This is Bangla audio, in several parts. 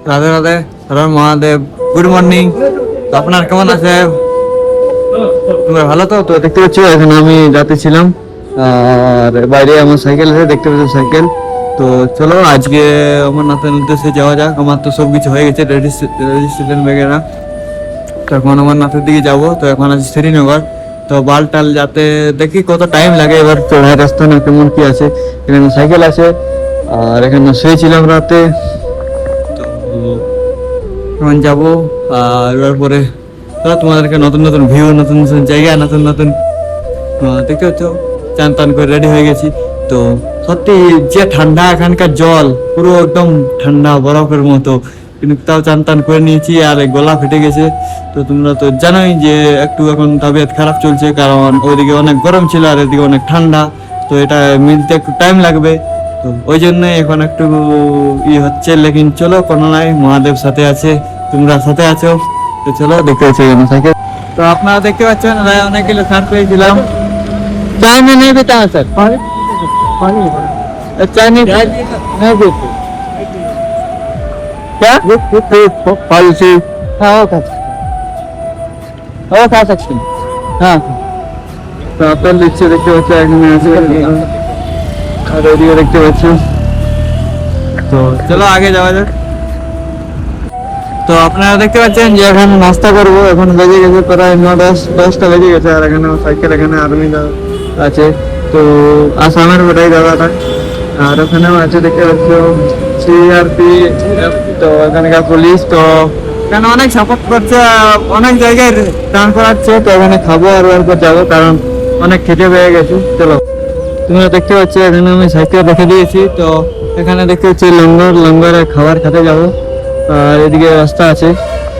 রাধে রাধে, হর হর মহাদেব। Good morning. তো আপনার কেমন আছে? তোমরা ভালো তো? তো দেখতে পাচ্ছ এখানে আমি রাতে ছিলাম, আর বাইরে আমার সাইকেল আছে, দেখতে পাচ্ছ সাইকেল। তো চলো আজকে অমরনাথের উদ্দেশ্যে যাওয়া যাক। আমার তো সব কিছু হয়ে গেছে, রেজিস্ট্রেশন বেগেরা। তো এখন অমরনাথের দিকে যাবো। তো এখন আছে শ্রীনগর। তো বালটাল যাতে দেখি কত টাইম লাগে, এবার চড়াই রাস্তা না কেমন কি আছে। এখানে সাইকেল আছে, আর এখানে শুয়েছিলাম রাতে। তো এখন যাবো, আর এবার পরে চলো তোমাদেরকে নতুন নতুন ভিউ, নতুন নতুন জায়গা, নতুন নতুন দেখতে পাচ্ছ। চান টান করে রেডি হয়ে গেছি। তো সত্যি যে ঠান্ডা, এখানকার জল পুরো একদম ঠান্ডা বরফের মতো, কিন্তু তাও চান টান করে নিয়েছি, আর এই গলা ফেটে গেছে। তো তোমরা তো জানোই যে একটু এখন তবিয়ত খারাপ চলছে, কারণ ওইদিকে অনেক গরম ছিল আর এদিকে অনেক ঠান্ডা। তো এটা মিলতে একটু টাইম লাগবে। তো ওই জন্য এখন একটু হচ্ছে, লেকিন চলো কোনো নাই, মহাদেব সাথে আছে, তোমরা সাথে আছো। তো চলো দেখতে পাচ্ছি সাইকেল। তো আপনারা দেখতে পাচ্ছেন অনেকগুলো সার পেয়েছিলাম। चाय में नहीं देता है सर, पानी चाय नहीं देते क्या? फल से हाँ वो खा सकते हैं। हाँ तो আপেল দিচ্ছে, দেখতে পাচ্ছ এখানে আছে, আর এদিকে দেখতে পাচ্ছ। তো চলো আগে যাওয়া যাক। তো আপনারা দেখতে পাচ্ছেন যে এখন নাস্তা করবো। এখন বেজে গেছে প্রায় 9-10টা বেজে গেছে, আর এখানে সাইকেল, এখানে আর্মি আছে। তো আসামের বেটাই দাদাটা, আর ওখানেও আছে দেখতে পাচ্ছ সিআরপি। তো এখানকার পুলিশ তো এখানে অনেক সাপোর্ট করছে, অনেক জায়গায় টান করাচ্ছে। তো এখানে খাবো আর এরপর যাবো, কারণ অনেক খেতে পেয়ে গেছি। চলো তোমরা দেখতে পাচ্ছ এখানে আমি সাইকেল রেখে দিয়েছি। তো এখানে দেখতে পাচ্ছি লঙ্গরে খাবার খেতে যাবো, আর এদিকে রাস্তা আছে।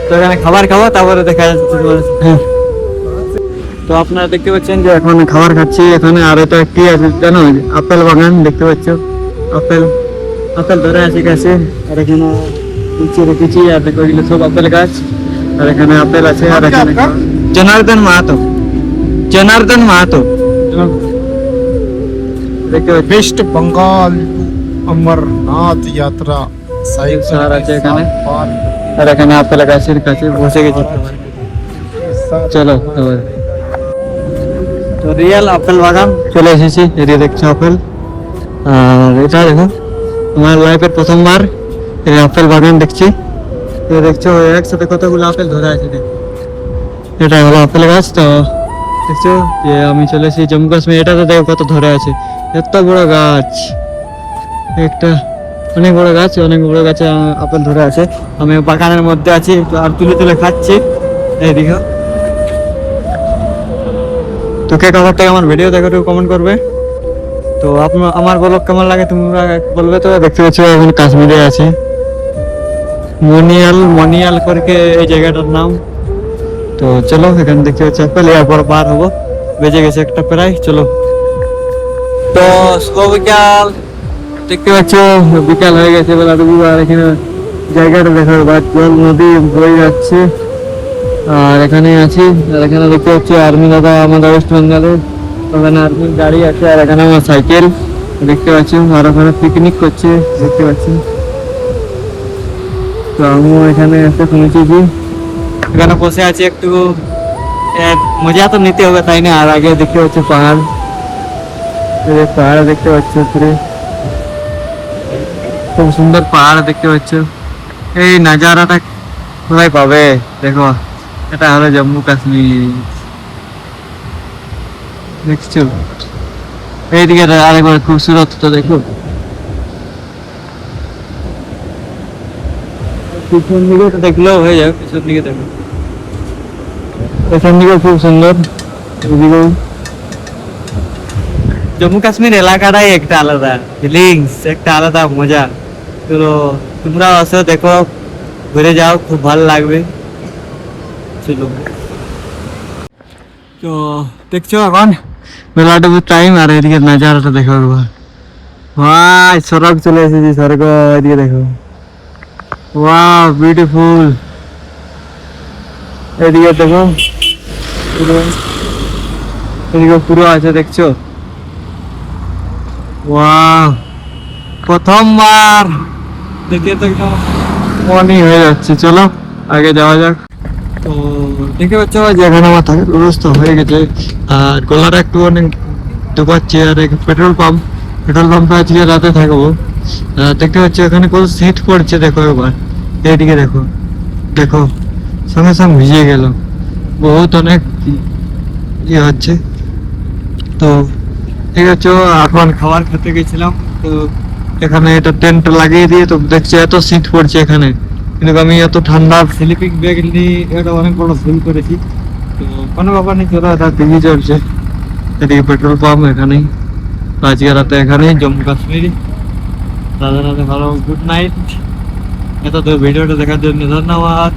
তো এখানে খাবার খাবো, তারপরে দেখা যাচ্ছে। হ্যাঁ, তো আপনারা দেখতে পাচ্ছেন যে এখন খাবার খাচ্ছি এখানে। আর এটা কি আছে জানো? আপেল বাগান দেখতে পাচ্ছ, আপেল ধরে আছে গাছে। আর এখানে নিচে রেখেছি, আর দেখো এগুলো সব আপেল গাছ। আর এখানে আপেল আছে, আর এখানে জনার্দন মাহাতো দেখতে পাচ্ছি। वेस्ट बंगाल अमरनाथ यात्रा সার আছে এখানে, আর এখানে আপেল গাছের কাছে বসে গেছি। চলো এবার তো রিয়েল আপেল বাগান চলে এসেছি। এদিকে দেখছো আপেল, আর এটা দেখো আমার লাইফের প্রথমবার এই আপেল বাগান দেখছি। তো দেখছো একসাথে কতগুলো আপেল ধরে আছে। এটা হলো আপেল গাছ। তো দেখছো যে আমি চলে এসেছি জম্মু কাশ্মীর। এটা তো দেখো কত ধরে আছে, এত বড় গাছ একটা, অনেক বড় গাছ, অনেক বড় গাছে আপেল ধরে আছে। আমি বাগানের মধ্যে আছি, আর তুলে তুলে খাচ্ছি। এইদিকে তো কে খবর থেকে আমার ভিডিও দেখো, কমেন্ট করবে। তো আপনার আমার ব্লগ কেমন লাগে তোমরা বলবে। তো দেখতে পাচ্ছ এখন কাশ্মীরে আছে, মনিয়াল করকে এই জায়গাটার নাম। তো চলো এখানে দেখতে পাচ্ছি আপেল, এরপর বার হবো, বেজে গেছে একটা প্রায়। চলো তো শুভ বিকাল, দেখতে পাচ্ছ বিকাল হয়ে গেছে, বেলা দুপুর। আর এখানে জায়গাটা দেখো, জল নদী বয়ে যাচ্ছে। আর এখানে আছি, আর এখানে দেখতে পাচ্ছি আর্মি দাদা আমাদের ওয়েস্ট বেঙ্গলের। ওখানে আর্মির গাড়ি আছে, আর এখানে আমার সাইকেল দেখতে পাচ্ছি। আর ওখানে পিকনিক করছে দেখতে পাচ্ছি। তো আমিও এখানে এসে শুনেছি যে এখানে বসে আছি, একটু মজা তো নিতে হবে তাই না। আর আগে দেখতে পাচ্ছি পাহাড়, পাহাড় দেখতে পাচ্ছ, খুব সুন্দর পাহাড় দেখতে পাচ্ছ। এই নাজারাটা কোথায় পাবে দেখো, এটা হলো জম্মু কাশ্মীর দেখছো। এইদিকে আরেকবার খুবসুরত তো দেখো, পিছন দিকে তো দেখলেও হয়ে যাবে। পিছন দিকে দেখো, পেছন দিকে খুব সুন্দর। এদিকেও জম্মু কাশ্মীর এলাকাটাই একটা আলাদা ফিলিংস, একটা আলাদা মজা। তো তোমরা আসো, দেখো, ঘুরে যাও, খুব ভালো লাগবে। চলো তো দেখছো এখন বেলাটুকু টাইম, আর এদিকে নাজারাটা দেখো একবার। ভাই সড়ক চলে এসেছি, সড়ক এদিকে দেখো, ওয়াও বিউটিফুল। এদিকে দেখো, এদিকে পুরো আছে দেখছো। ওয়াও প্রথমবার দেখে তো মর্নিং হয়ে যাচ্ছে, চলো আগে যাওয়া যাক। তো দেখতে পাচ্ছ যে এখানে আমার থাকার ব্যবস্থা হয়ে গেছে। আর গলাটা একটু অনেক ডুবাচ্ছে। আর পেট্রোল পাম্পে আজকে রাতে থাকবো। দেখতে পাচ্ছ এখানে কত শীত পড়ছে, দেখো এবার এইদিকে দেখো, দেখো সঙ্গে সঙ্গে ভিজে গেল, বহুত অনেক ইয়ে হচ্ছে। তো ঠিক আছে, এখন খাবার খেতে গেছিলাম। তো এখানে এটা টেন্ট লাগিয়ে দিয়ে, তো দেখছি এত শীত পড়ছে এখানে, কিন্তু আমি এত ঠান্ডা স্লিপিং ব্যাগ নিয়ে এটা অনেক বড় ভুল করেছি। তো কোনো ব্যাপার নেই, চলো এটা দিল্লি চলছে। এদিকে পেট্রোল পাম্প এখানেই। তো আজকে রাতে এখানেই জম্মু কাশ্মীর। রাধে রাধে, ভালো, গুড নাইট। এত ভিডিওটা দেখার জন্য ধন্যবাদ।